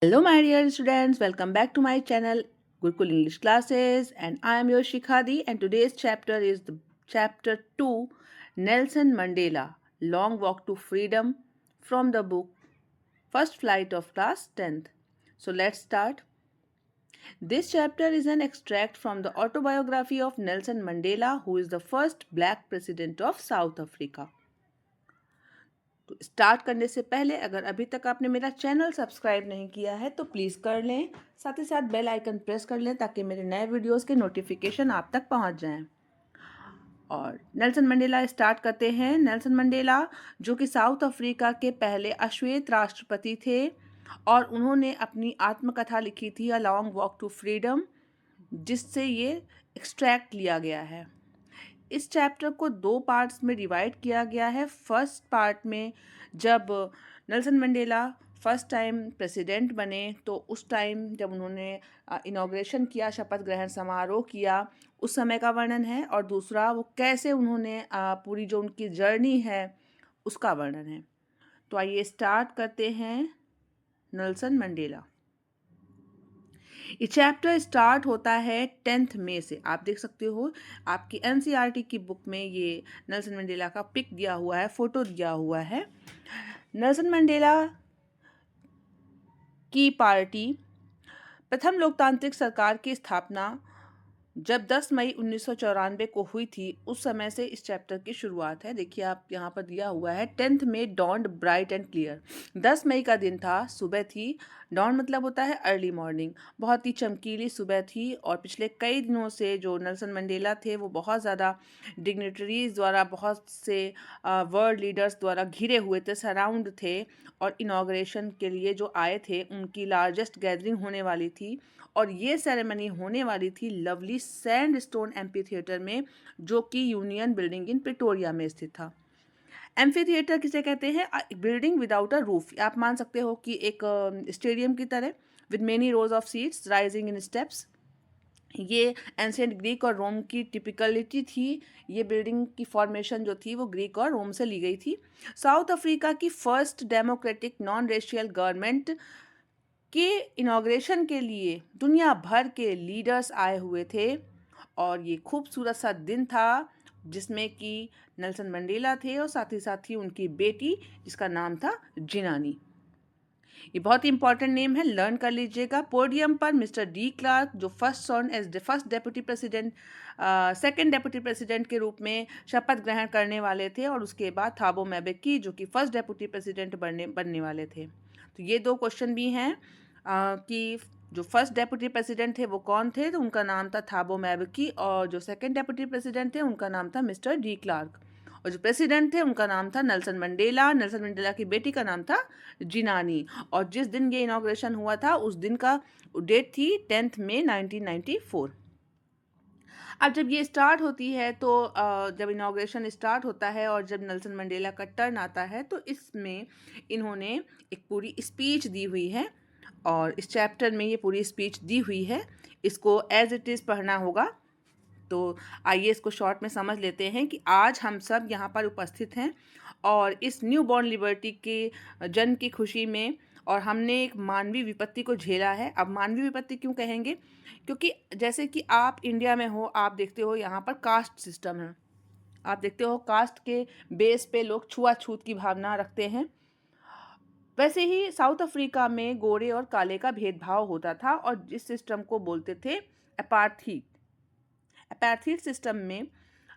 Hello, my dear students. Welcome back to my channel, Gurukul English Classes, and I am your Shikhadi. And today's chapter is the chapter 2, Nelson Mandela, Long Walk to Freedom, from the book First Flight of Class 10th. So let's start. This chapter is an extract from the autobiography of Nelson Mandela, who is the first black president of South Africa. तो start करने से पहले अगर अभी तक आपने मेरा channel subscribe नहीं किया है तो प्लीज़ कर लें, साथ ही साथ बेल आइकन प्रेस कर लें ताकि मेरे नए वीडियोस के नोटिफिकेशन आप तक पहुंच जाएं। और नेल्सन मंडेला स्टार्ट करते हैं। नेल्सन मंडेला जो कि साउथ अफ्रीका के पहले अश्वेत राष्ट्रपति थे और उन्होंने अपनी आत्मकथा लिखी थी a long walk to freedom, जिससे ये एक्सट्रैक्ट लिया गया है। इस चैप्टर को 2 पार्ट्स में डिवाइड किया गया है। फर्स्ट पार्ट में जब Nelson Mandela first time president बने तो उस टाइम जब उन्होंने इनॉग्रेशन किया, शपथ ग्रहण समारोह किया, उस समय का वर्णन है। और दूसरा वो कैसे उन्होंने पूरी जो उनकी जर्नी है उसका वर्णन है। तो आइए स्टार्ट करते हैं। Nelson Mandela. ये चैप्टर स्टार्ट होता है 10th मई से। आप देख सकते हो आपकी एनसीईआरटी की बुक में ये नेल्सन मंडेला का पिक दिया हुआ है, फोटो दिया हुआ है। नेल्सन मंडेला की पार्टी प्रथम लोकतांत्रिक सरकार की स्थापना जब 10 मई 1994 को हुई थी, उस समय से इस चैप्टर की शुरुआत है। देखिए आप यहाँ पर दिया हुआ है 10th May dawned bright and clear. 10 मई का दिन था, सुबह थी। डॉन मतलब होता है अर्ली मॉर्निंग। बहुत ही चमकीली सुबह थी और पिछले कई दिनों से जो नेल्सन मंडेला थे वो बहुत ज़्यादा डिग्नेटरीज द्वारा, बहुत से वर्ल्ड लीडर्स द्वारा घिरे हुए थे, सराउंड थे। और इनॉग्रेशन के लिए जो आए थे उनकी लार्जेस्ट गैदरिंग होने वाली थी और ये सेरेमनी होने वाली थी लवली सैंडस्टोन एम्फी थिएटर में, जो कि यूनियन बिल्डिंग इन प्रिटोरिया में स्थित था। एम्फी थिएटर किसे कहते हैं? Building without a roof. आप मान सकते हो कि एक स्टेडियम की तरह, with many rose of seats rising in steps. ये एंशिएंट ग्रीक और रोम की टिपिकलिटी थी। ये बिल्डिंग की फॉर्मेशन जो थी वो ग्रीक और रोम से ली गई थी। साउथ अफ्रीका की first democratic non racial government के इनॉग्रेशन के लिए दुनिया भर के लीडर्स आए हुए थे और ये खूबसूरत सा दिन था जिसमें कि नेल्सन मंडेला थे और साथ ही उनकी बेटी जिसका नाम था जिनानी। ये बहुत ही इंपॉर्टेंट नेम है, लर्न कर लीजिएगा। पोडियम पर मिस्टर डी क्लार्क जो first sworn as the first deputy president, second deputy president के रूप में शपथ ग्रहण करने वाले थे और उसके बाद थाबो मैबेकी जो कि फर्स्ट डेप्यूटी प्रेसिडेंट बनने वाले थे। तो ये 2 क्वेश्चन भी हैं कि जो फर्स्ट डेप्यूटी प्रेसिडेंट थे वो कौन थे? तो उनका नाम था थाबो मैबेकी और जो सेकंड डेप्यूटी प्रेसिडेंट थे उनका नाम था मिस्टर डी क्लार्क और जो प्रेसिडेंट थे उनका नाम था नेल्सन मंडेला। नेल्सन मंडेला की बेटी का नाम था जिनानी और जिस दिन ये इनॉग्रेशन हुआ था उस दिन का डेट थी 10th मई 1994। अब जब ये स्टार्ट होती है तो जब इनॉग्रेशन स्टार्ट होता है और जब नेल्सन मंडेला का टर्न आता है तो इसमें इन्होंने एक पूरी स्पीच दी हुई है और इस चैप्टर में ये पूरी स्पीच दी हुई है। इसको एज इट इज़ पढ़ना होगा। तो आइए इसको शॉर्ट में समझ लेते हैं कि आज हम सब यहाँ पर उपस्थित हैं और इस न्यू बॉर्न लिबर्टी के जन्म की खुशी में, और हमने एक मानवीय विपत्ति को झेला है। अब मानवीय विपत्ति क्यों कहेंगे? क्योंकि जैसे कि आप इंडिया में हो, आप देखते हो यहाँ पर कास्ट सिस्टम है। आप देखते हो कास्ट के बेस पे लोग छुआछूत की भावना रखते हैं। वैसे ही साउथ अफ्रीका में गोरे और काले का भेदभाव होता था और जिस सिस्टम को बोलते थे अपार्थीड। अपार्थीड सिस्टम में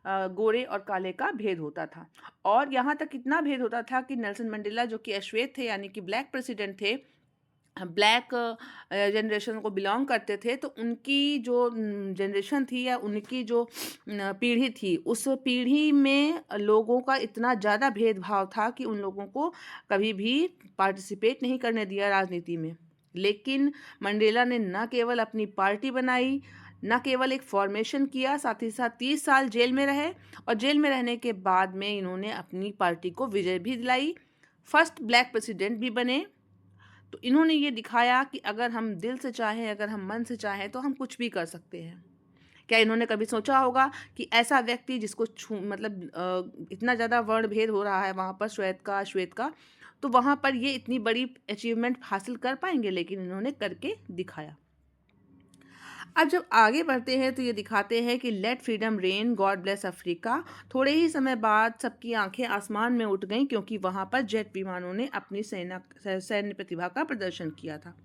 गोरे और काले का भेद होता था और यहाँ तक इतना भेद होता था कि नेल्सन मंडेला जो कि अश्वेत थे यानी कि ब्लैक प्रेसिडेंट थे, ब्लैक जनरेशन को बिलोंग करते थे, तो उनकी जो जनरेशन थी या उनकी जो पीढ़ी थी उस पीढ़ी में लोगों का इतना ज़्यादा भेदभाव था कि उन लोगों को कभी भी पार्टिसिपेट नहीं करने दिया राजनीति में। लेकिन मंडेला ने न केवल अपनी पार्टी बनाई, न केवल एक फॉर्मेशन किया, साथ ही साथ 30 साल जेल में रहे और जेल में रहने के बाद में इन्होंने अपनी पार्टी को विजय भी दिलाई, फर्स्ट ब्लैक प्रेसिडेंट भी बने। तो इन्होंने ये दिखाया कि अगर हम दिल से चाहें, अगर हम मन से चाहें तो हम कुछ भी कर सकते हैं। क्या इन्होंने कभी सोचा होगा कि ऐसा व्यक्ति जिसको मतलब इतना ज़्यादा वर्ण भेद हो रहा है वहाँ पर श्वेत का, तो वहाँ पर ये इतनी बड़ी अचीवमेंट हासिल कर पाएंगे? लेकिन इन्होंने करके दिखाया। अब जब आगे बढ़ते हैं तो ये दिखाते हैं कि let freedom reign, God bless Africa. थोड़े ही समय बाद सबकी आंखें आसमान में उठ गईं क्योंकि वहाँ पर जेट विमानों ने अपनी सैन्य प्रतिभा का प्रदर्शन किया था।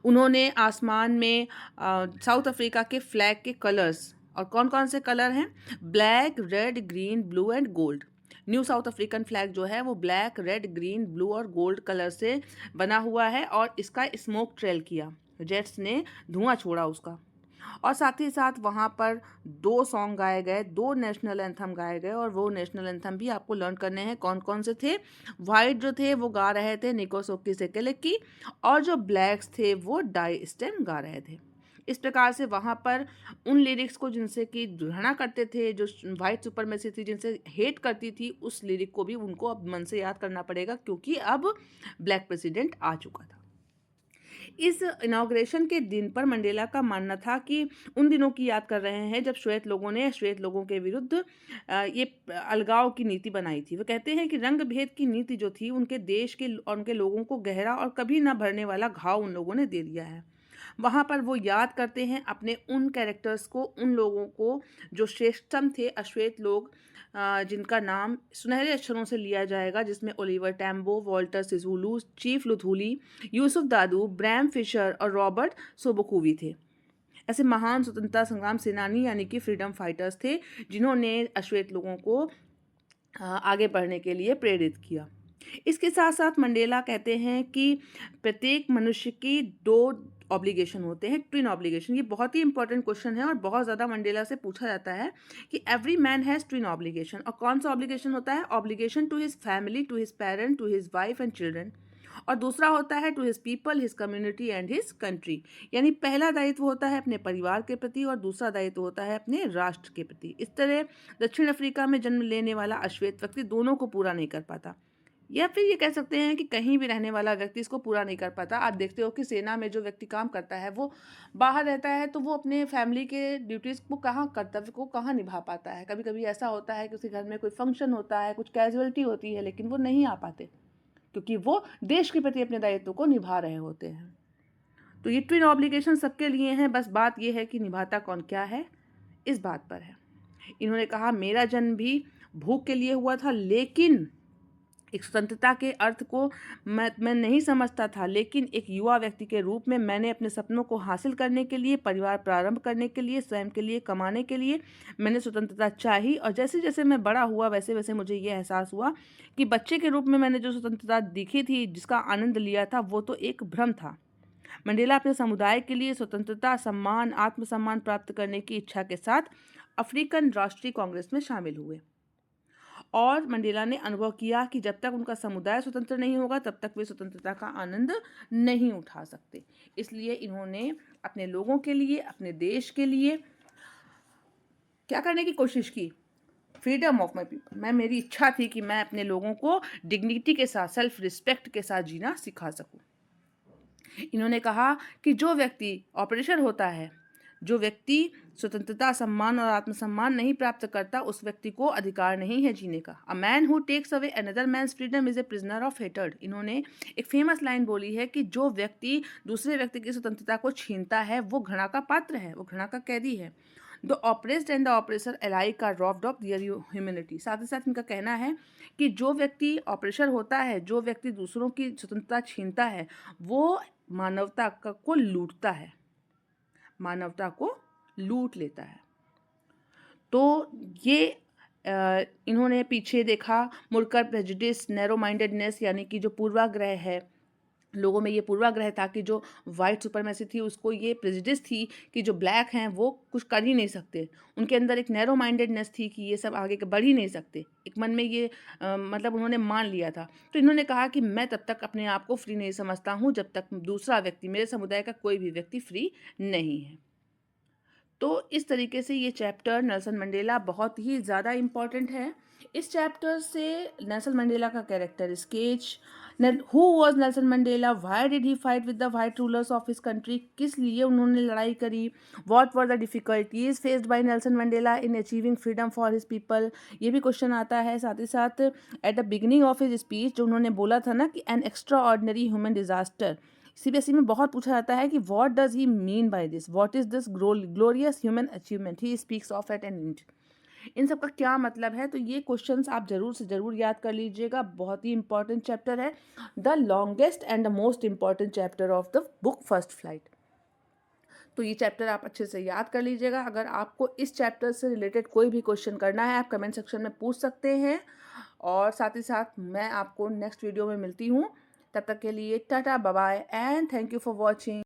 उन्होंने आसमान में साउथ अफ्रीका के फ्लैग के कलर्स, और कौन कौन से कलर हैं? Black, red, green, blue and gold. New south African flag जो है वो ब्लैक, रेड, ग्रीन, ब्लू और गोल्ड कलर से बना हुआ है, और इसका स्मोक ट्रेल किया, जेट्स ने धुआं छोड़ा उसका। और साथ ही साथ वहाँ पर 2 सॉन्ग गाए गए, 2 नेशनल एंथम गाए गए, और वो नेशनल एंथम भी आपको लर्न करने हैं। कौन कौन से थे? वाइट जो थे वो गा रहे थे निकोसोकी सेकेलेकी, और जो ब्लैक्स थे वो डाई स्टेम गा रहे थे। इस प्रकार से वहाँ पर उन लिरिक्स को जिनसे कि घृणा करते थे, जो वाइट सुपरमेसी थी, जिनसे हेट करती थी, उस लिरिक को भी उनको अब मन से याद करना पड़ेगा क्योंकि अब ब्लैक प्रेसिडेंट आ चुका था। इस इनॉग्रेशन के दिन पर मंडेला का मानना था कि उन दिनों की याद कर रहे हैं जब श्वेत लोगों ने श्वेत लोगों के विरुद्ध ये अलगाव की नीति बनाई थी। वो कहते हैं कि रंग भेद की नीति जो थी उनके देश के और उनके लोगों को गहरा और कभी ना भरने वाला घाव उन लोगों ने दे दिया है। वहाँ पर वो याद करते हैं अपने उन कैरेक्टर्स को, उन लोगों को जो श्रेष्ठतम थे अश्वेत लोग, जिनका नाम सुनहरे अक्षरों से लिया जाएगा, जिसमें Oliver Tambo, Walter Sisulu, chief Luthuli, Yusuf Dadoo, Bram Fischer और रॉबर्ट सोबोकुवी थे। ऐसे महान स्वतंत्रता संग्राम सेनानी यानी कि फ्रीडम फाइटर्स थे जिन्होंने अश्वेत लोगों को आगे बढ़ने के लिए प्रेरित किया। इसके साथ साथ मंडेला कहते हैं कि प्रत्येक मनुष्य की 2 ऑब्लिगेशन होते हैं, ट्विन ऑब्लिगेशन। ये बहुत ही इंपॉर्टेंट क्वेश्चन है और बहुत ज़्यादा मंडेला से पूछा जाता है कि every man has twin obligation. और कौन सा ऑब्लिगेशन होता है? Obligation to his family, to his parent, to his wife and children. और दूसरा होता है to his people, his community and his country. यानी पहला दायित्व होता है अपने परिवार के प्रति और दूसरा दायित्व होता है अपने राष्ट्र के प्रति। इस तरह दक्षिण अफ्रीका में जन्म लेने वाला अश्वेत व्यक्ति दोनों को पूरा नहीं कर पाता, या फिर ये कह सकते हैं कि कहीं भी रहने वाला व्यक्ति इसको पूरा नहीं कर पाता। आप देखते हो कि सेना में जो व्यक्ति काम करता है वो बाहर रहता है तो वो अपने फैमिली के ड्यूटीज़ को कहाँ, कर्तव्य को कहाँ निभा पाता है। कभी कभी ऐसा होता है कि उसके घर में कोई फंक्शन होता है, कुछ कैजुअलिटी होती है, लेकिन वो नहीं आ पाते क्योंकि वो देश के प्रति अपने दायित्व को निभा रहे होते हैं। तो ये ट्विन ऑब्लिगेशन सबके लिए हैं, बस बात ये है कि निभाता कौन क्या है, इस बात पर है। इन्होंने कहा मेरा जन्म भी भूख के लिए हुआ था, लेकिन एक स्वतंत्रता के अर्थ को मैं नहीं समझता था, लेकिन एक युवा व्यक्ति के रूप में मैंने अपने सपनों को हासिल करने के लिए, परिवार प्रारंभ करने के लिए, स्वयं के लिए कमाने के लिए मैंने स्वतंत्रता चाही। और जैसे जैसे मैं बड़ा हुआ वैसे वैसे मुझे ये एहसास हुआ कि बच्चे के रूप में मैंने जो स्वतंत्रता दिखी थी, जिसका आनंद लिया था, वो तो एक भ्रम था। मंडेला अपने समुदाय के लिए स्वतंत्रता, सम्मान, आत्मसम्मान प्राप्त करने की इच्छा के साथ अफ्रीकन राष्ट्रीय कांग्रेस में शामिल हुए। और मंडेला ने अनुभव किया कि जब तक उनका समुदाय स्वतंत्र नहीं होगा तब तक वे स्वतंत्रता का आनंद नहीं उठा सकते। इसलिए इन्होंने अपने लोगों के लिए, अपने देश के लिए क्या करने की कोशिश की? Freedom of my people. मेरी इच्छा थी कि मैं अपने लोगों को डिग्निटी के साथ, सेल्फ रिस्पेक्ट के साथ जीना सिखा सकूं। इन्होंने कहा कि जो व्यक्ति ऑपरेशन होता है, जो व्यक्ति स्वतंत्रता, सम्मान और आत्मसम्मान नहीं प्राप्त करता, उस व्यक्ति को अधिकार नहीं है जीने का। A man who takes away another man's freedom is a prisoner of hatred. इन्होंने एक फेमस लाइन बोली है कि जो व्यक्ति दूसरे व्यक्ति की स्वतंत्रता को छीनता है वो घृणा का पात्र है, वो घृणा का कैदी है। The oppressed and the oppressor alike are robbed of their humanity. साथ ही साथ इनका कहना है कि जो व्यक्ति ऑपरेसर होता है, जो व्यक्ति दूसरों की स्वतंत्रता छीनता है, वो मानवता को लूटता है, मानवता को लूट लेता है। तो ये इन्होंने पीछे देखा, मुड़कर प्रेजुडिस, नैरो माइंडेडनेस, यानी कि जो पूर्वाग्रह है, लोगों में ये पूर्वाग्रह था कि जो वाइट सुपरमेसी थी उसको ये प्रेजुडिस थी कि जो ब्लैक हैं वो कुछ कर ही नहीं सकते। उनके अंदर एक नैरो माइंडेडनेस थी कि ये सब आगे बढ़ ही नहीं सकते। एक मन में ये मतलब उन्होंने मान लिया था। तो इन्होंने कहा कि मैं तब तक अपने आप को फ्री नहीं समझता हूँ जब तक दूसरा व्यक्ति, मेरे समुदाय का कोई भी व्यक्ति फ्री नहीं है। तो इस तरीके से ये चैप्टर नेल्सन मंडेला बहुत ही ज़्यादा इम्पॉर्टेंट है। इस चैप्टर से नेल्सन मंडेला का character sketch, who was Nelson Mandela, why did he fight with the white rulers of his country, किस लिए उन्होंने लड़ाई करी, what were the difficulties faced by Nelson Mandela in achieving freedom for his people, ये भी question आता है। साथ ही साथ at the beginning of his speech जो उन्होंने बोला था ना कि an extra ordinary human disaster, CBSE में बहुत पूछा जाता है कि what does he mean by this, what is this glorious human achievement he speaks of at an end, इन सब का क्या मतलब है। तो ये क्वेश्चंस आप जरूर से जरूर याद कर लीजिएगा, बहुत ही इंपॉर्टेंट चैप्टर है, the longest and the most important chapter of the book first flight. तो ये चैप्टर आप अच्छे से याद कर लीजिएगा। अगर आपको इस चैप्टर से रिलेटेड कोई भी क्वेश्चन करना है आप कमेंट सेक्शन में पूछ सकते हैं, और साथ ही साथ मैं आपको नेक्स्ट वीडियो में मिलती हूँ। तब तक के लिए tata bye bye and thank you for watching.